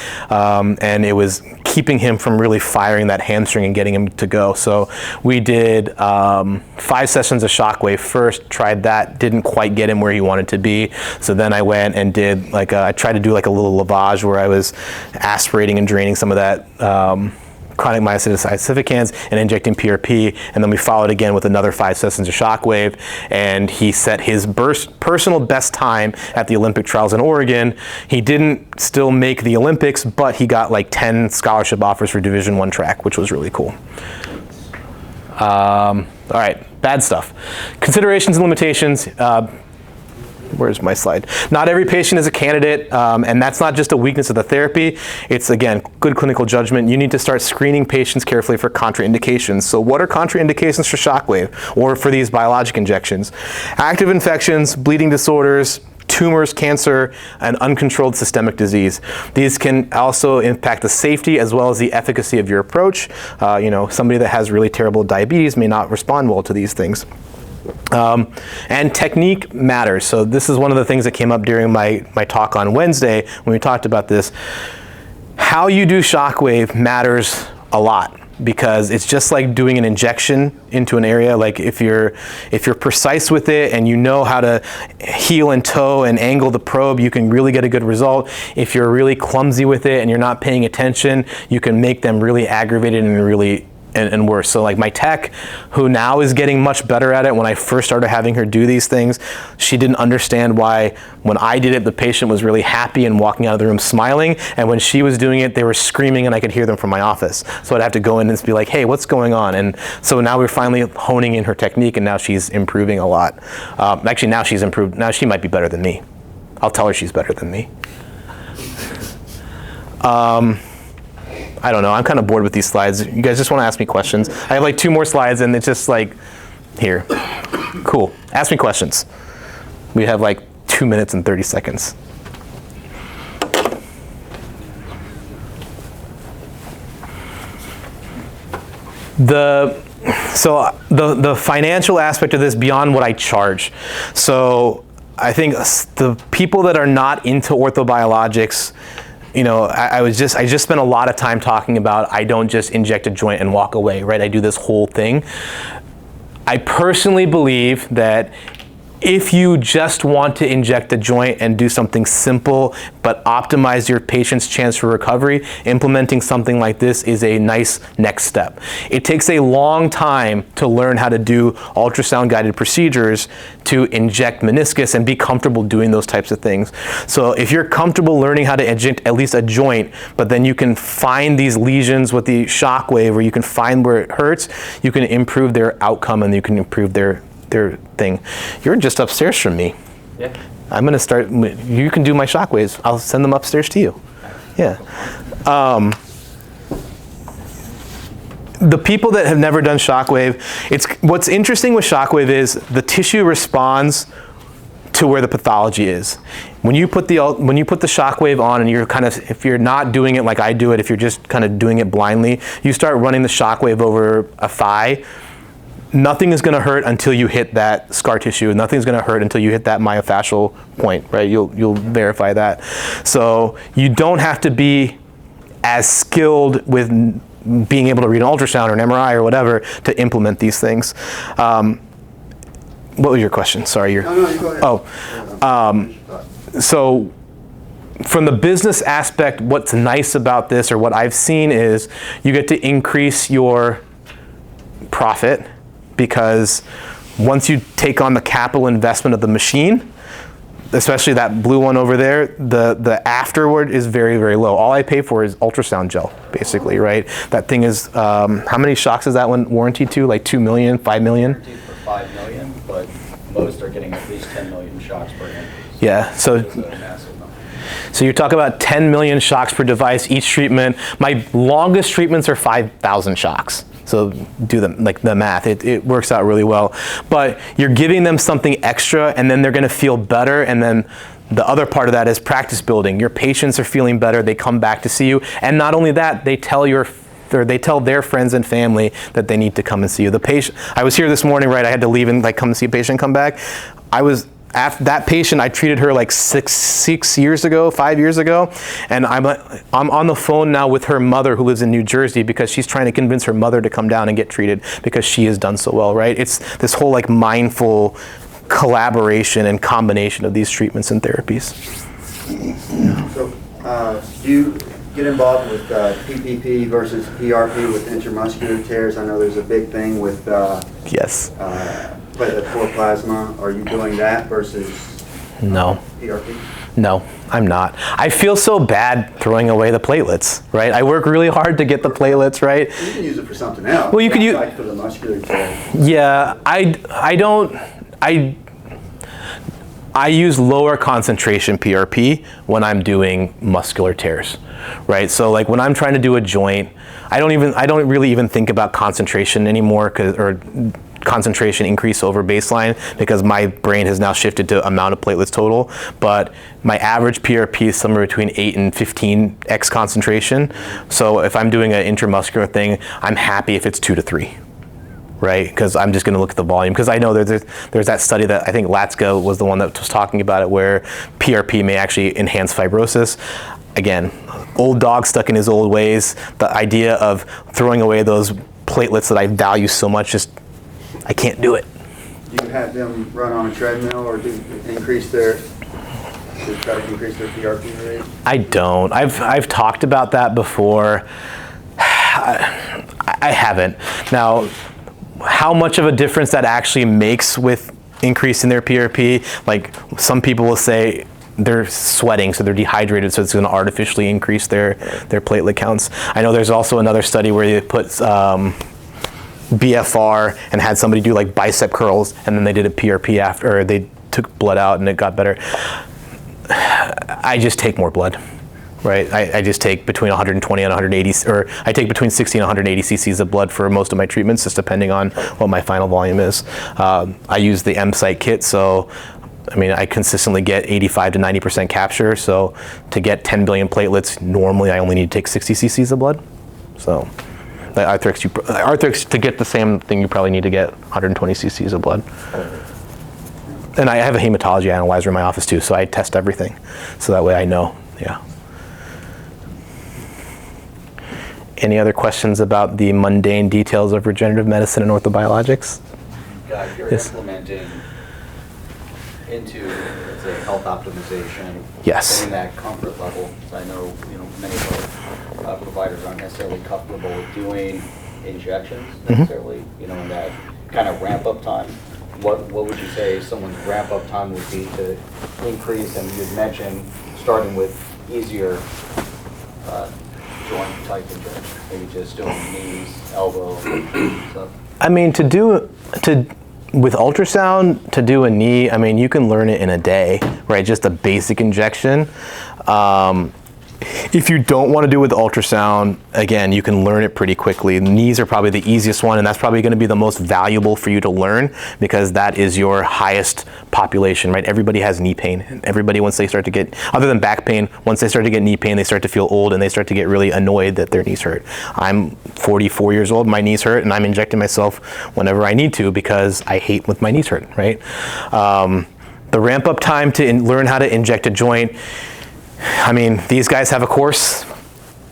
and it was keeping him from really firing that hamstring and getting him to go. So we did 5 sessions of shockwave first, tried that, didn't quite get him where he wanted to be. So then I went and did I tried to do like a little lavage where I was aspirating and draining some of that chronic myositis ossificans and injecting PRP, and then we followed again with another 5 sessions of shockwave, and he set his personal best time at the Olympic trials in Oregon. He didn't still make the Olympics, but he got like 10 scholarship offers for Division I track, which was really cool. All right, bad stuff. Considerations and limitations. Where's my slide? Not every patient is a candidate, and that's not just a weakness of the therapy. It's, again, good clinical judgment. You need to start screening patients carefully for contraindications. So what are contraindications for shockwave or for these biologic injections? Active infections, bleeding disorders, tumors, cancer, and uncontrolled systemic disease. These can also impact the safety as well as the efficacy of your approach. Somebody that has really terrible diabetes may not respond well to these things. And technique matters. So this is one of the things that came up during my talk on Wednesday when we talked about this. How you do shockwave matters a lot, because it's just like doing an injection into an area. Like if you're precise with it and you know how to heel and toe and angle the probe, you can really get a good result. If you're really clumsy with it and you're not paying attention, you can make them really aggravated and really and worse. So like my tech, who now is getting much better at it, when I first started having her do these things, she didn't understand why when I did it, the patient was really happy and walking out of the room smiling, and when she was doing it, they were screaming and I could hear them from my office. So I'd have to go in and be like, hey, what's going on? And so now we're finally honing in her technique, and now she's improving a lot. Actually, now she's improved. Now she might be better than me. I'll tell her she's better than me. I don't know. I'm kind of bored with these slides. You guys just want to ask me questions? I have like 2 more slides, and it's just like, here. Cool. Ask me questions. We have like 2 minutes and 30 seconds. So the financial aspect of this beyond what I charge. So I think the people that are not into orthobiologics, you know, I just spent a lot of time talking about I don't just inject a joint and walk away, right? I do this whole thing. I personally believe that if you just want to inject a joint and do something simple but optimize your patient's chance for recovery, implementing something like this is a nice next step. It takes a long time to learn how to do ultrasound guided procedures to inject meniscus and be comfortable doing those types of things. So if you're comfortable learning how to inject at least a joint, but then you can find these lesions with the shockwave, or you can find where it hurts, you can improve their outcome and you can improve their thing. You're just upstairs from me. Yeah. I'm gonna start, you can do my shockwaves. I'll send them upstairs to you. Yeah. The people that have never done shockwave, what's interesting with shockwave is the tissue responds to where the pathology is. When you put the shockwave on and you're kind of, if you're not doing it like I do it, if you're just kind of doing it blindly, you start running the shockwave over a thigh, nothing is going to hurt until you hit that scar tissue. Nothing's going to hurt until you hit that myofascial point, right? You'll verify that. So you don't have to be as skilled with being able to read an ultrasound or an MRI or whatever to implement these things. What was your question? Sorry. No, you go ahead. So from the business aspect, what's nice about this, or what I've seen, is you get to increase your profit, because once you take on the capital investment of the machine, especially that blue one over there, the afterward is very, very low. All I pay for is ultrasound gel, basically, right? That thing is, how many shocks is that one warranted to? Like 2 million, 5 million? Guaranteed for 5 million, but most are getting at least 10 million shocks per implant. Yeah, so It's a massive number. So you talk about 10 million shocks per device each treatment. My longest treatments are 5,000 shocks. So do the math. It works out really well. But you're giving them something extra, and then they're going to feel better. And then the other part of that is practice building. Your patients are feeling better. They come back to see you. And not only that, they tell their friends and family that they need to come and see you. The patient, I was here this morning, right? I had to leave and come see a patient come back. After that patient, I treated her like 5 years ago, and I'm on the phone now with her mother, who lives in New Jersey, because she's trying to convince her mother to come down and get treated because she has done so well, right? It's this whole like mindful collaboration and combination of these treatments and therapies. So, do you get involved with PPP versus PRP with intramuscular tears? I know there's a big thing with Yes. platelet poor plasma. Are you doing that versus No. PRP? No, I'm not. I feel so bad throwing away the platelets, right? I work really hard to get the platelets, right? You can use it for something else. Well, you could use, like for the muscular tear. yeah, I use lower concentration PRP when I'm doing muscular tears, right? So like when I'm trying to do a joint, I don't really even think about concentration anymore, or concentration increase over baseline, because my brain has now shifted to amount of platelets total. But my average PRP is somewhere between 8 and 15x concentration. So if I'm doing an intramuscular thing, I'm happy if it's 2 to 3. Right, because I'm just going to look at the volume. Because I know there's that study that I think Latska was the one that was talking about it, where PRP may actually enhance fibrosis. Again, old dog stuck in his old ways. The idea of throwing away those platelets that I value so much, I can't do it. Do you have them run on a treadmill or try to increase their PRP rate? I don't. I've talked about that before. I haven't. Now, how much of a difference that actually makes with increasing their PRP, like some people will say they're sweating, so they're dehydrated, so it's going to artificially increase their platelet counts. I know there's also another study where they put BFR and had somebody do like bicep curls, and then they did a PRP after, or they took blood out and it got better. I just take more blood, right? I just take between 120 and 180, or I take between 60 and 180 cc's of blood for most of my treatments, just depending on what my final volume is. I use the M-Site kit, so I mean, I consistently get 85 to 90% capture, so to get 10 billion platelets, normally I only need to take 60 cc's of blood. So the Arthrex, to get the same thing, you probably need to get 120 cc's of blood. And I have a hematology analyzer in my office too, so I test everything. So that way I know, yeah. Any other questions about the mundane details of regenerative medicine and orthobiologics? If you're Yes. implementing into, let's say, health optimization, Yes. getting that comfort level. I know, many of our providers aren't necessarily comfortable with doing injections necessarily, in that kind of ramp up time. What would you say someone's ramp up time would be to increase? And you'd mentioned starting with easier joint type injection, maybe just doing knees, elbow, stuff. I mean, with ultrasound, to do a knee, I mean, you can learn it in a day, right? Just a basic injection. If you don't want to do it with ultrasound, again, you can learn it pretty quickly. Knees are probably the easiest one, and that's probably going to be the most valuable for you to learn, because that is your highest population, right? Everybody has knee pain. Everybody, once they start to get, other than back pain, once they start to get knee pain, they start to feel old and they start to get really annoyed that their knees hurt. I'm 44 years old, my knees hurt, and I'm injecting myself whenever I need to because I hate when my knees hurt, right? The ramp up time to learn how to inject a joint, I mean, these guys have a course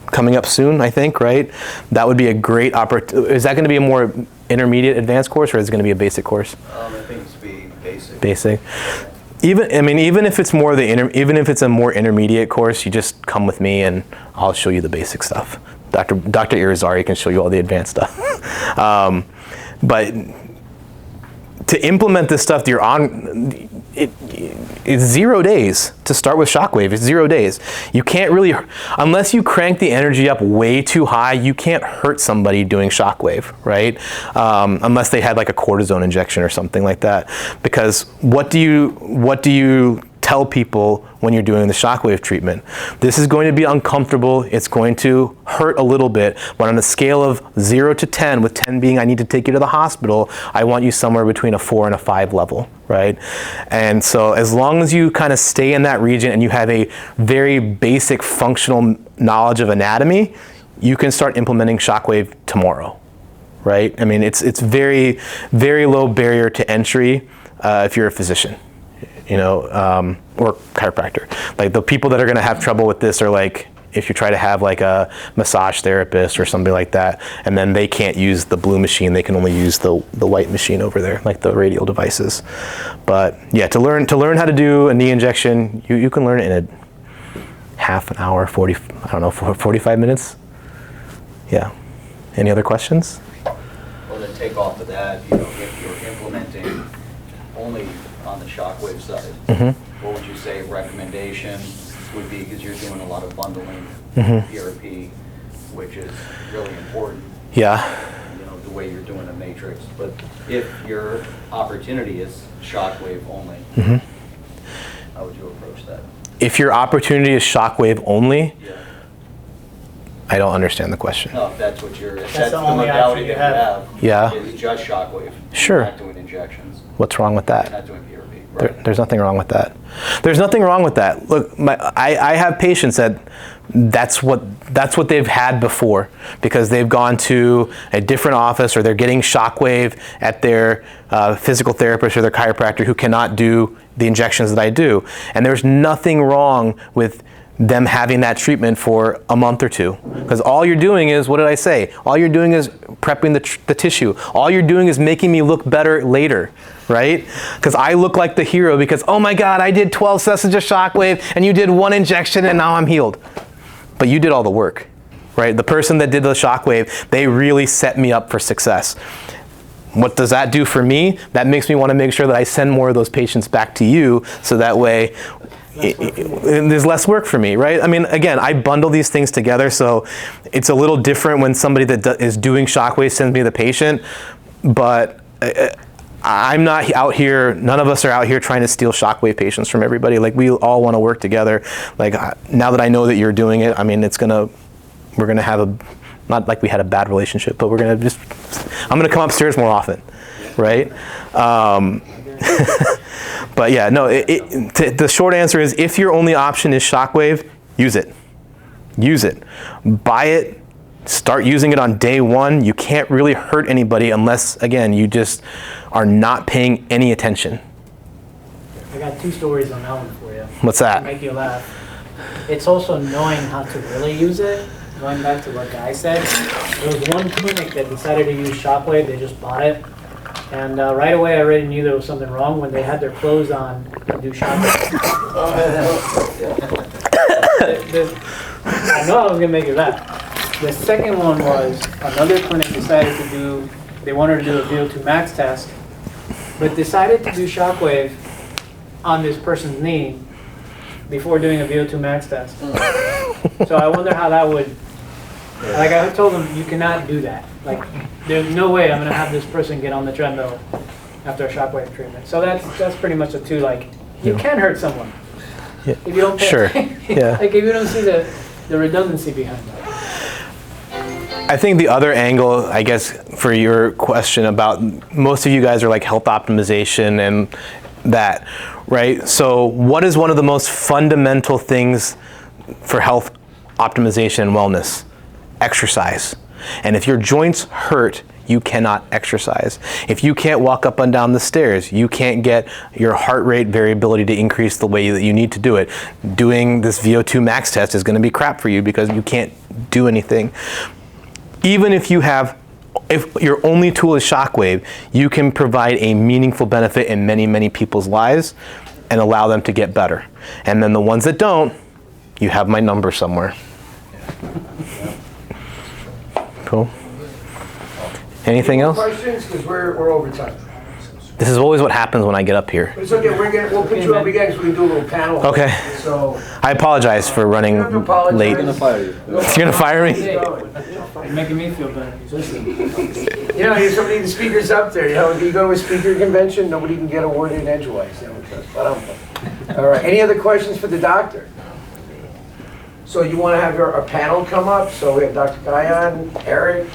coming up soon, I think, right? That would be a great opportunity. Is that going to be a more intermediate advanced course, or is it going to be a basic course? I think it's be basic. Basic. Even if it's even if it's a more intermediate course, you just come with me and I'll show you the basic stuff. Dr. Irizarry can show you all the advanced stuff. But to implement this stuff, it's 0 days to start with shockwave. It's 0 days. You can't really, unless you crank the energy up way too high, you can't hurt somebody doing shockwave, right? Unless they had like a cortisone injection or something like that. Because what do you tell people when you're doing the shockwave treatment? This is going to be uncomfortable. It's going to hurt a little bit, but on a scale of 0 to 10, with 10 being I need to take you to the hospital, I want you somewhere between a 4 and a 5 level, right? And so as long as you kind of stay in that region and you have a very basic functional knowledge of anatomy, you can start implementing shockwave tomorrow, right? I mean, it's very, very low barrier to entry if you're a physician. Or chiropractor. Like the people that are going to have trouble with this are like, if you try to have like a massage therapist or something like that, and then they can't use the blue machine, they can only use the white machine over there, like the radial devices. But yeah, to learn how to do a knee injection, you can learn it in a half an hour, 45 minutes. Yeah. Any other questions? Well, then take off of that, if you're implementing only on the shockwave side, what would you say recommendation would be, because you're doing a lot of bundling PRP, which is really important. Yeah. The way you're doing a matrix. But if your opportunity is shockwave only, how would you approach that? If your opportunity is shockwave only, Yeah. I don't understand the question. No, if that's what you're, if That's the only modality option you that have. Yeah. is just shockwave. Sure. You're not doing injections. What's wrong with You're that? not doing PRP. Right. There's nothing wrong with that. There's nothing wrong with that. Look, I have patients that's what they've had before, because they've gone to a different office or they're getting shockwave at their physical therapist or their chiropractor who cannot do the injections that I do. And there's nothing wrong with them having that treatment for a month or two. Because all you're doing is, what did I say? All you're doing is prepping the tissue. All you're doing is making me look better later, right? Because I look like the hero because, oh my God, I did 12 sessions of shockwave and you did 1 injection and now I'm healed. But you did all the work, right? The person that did the shockwave, they really set me up for success. What does that do for me? That makes me want to make sure that I send more of those patients back to you, so that way there's less work for me, right? I mean, again, I bundle these things together, so it's a little different when somebody that is doing shockwave sends me the patient, but I'm not out here, none of us are out here trying to steal shockwave patients from everybody. Like, we all want to work together. Like, now that I know that you're doing it, I mean, we're gonna have a, not like we had a bad relationship, but I'm gonna come upstairs more often, right? But yeah, no, the short answer is, if your only option is shockwave, use it. Use it. Buy it. Start using it on day one. You can't really hurt anybody unless, again, you just are not paying any attention. I got 2 stories on that one for you. What's that? To make you laugh. It's also knowing how to really use it. Going back to what Guy said, there was one clinic that decided to use shockwave. They just bought it. And right away I already knew there was something wrong when they had their clothes on to do shockwave. I know I was going to make you laugh. The second one was another clinic decided to do, they wanted to do a VO2 max test, but decided to do shockwave on this person's knee before doing a VO2 max test. So I wonder how that would, like I told them, you cannot do that. Like, there's no way I'm going to have this person get on the treadmill after a shockwave treatment. So that's pretty much the 2, like, you can hurt someone if you don't pay Sure. attention. Yeah. Like, if you don't see the redundancy behind that. I think the other angle, I guess, for your question about, most of you guys are like health optimization and that, right? So what is one of the most fundamental things for health optimization and wellness? Exercise. And if your joints hurt, you cannot exercise. If you can't walk up and down the stairs, you can't get your heart rate variability to increase the way that you need to do it. Doing this VO2 max test is going to be crap for you because you can't do anything. Even if your only tool is shockwave, you can provide a meaningful benefit in many, many people's lives and allow them to get better. And then the ones that don't, you have my number somewhere. Cool. Anything else? Questions, because we're over time. This is always what happens when I get up here. But it's okay, we'll put you up again so we can do a little panel. Okay. So. I apologize for running You don't have to apologize. late. We're gonna fire you. You're gonna fire me? You're making me feel better. Listen. You know, there's so many speakers up there. You know, if you go to a speaker convention, nobody can get a word in edgewise. You know, all right. Any other questions for the doctor? So you want to have a panel come up? So we have Dr. Guyon, Eric,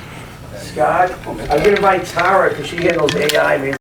Scott. I'm going to invite Tara because she handles AI. Maybe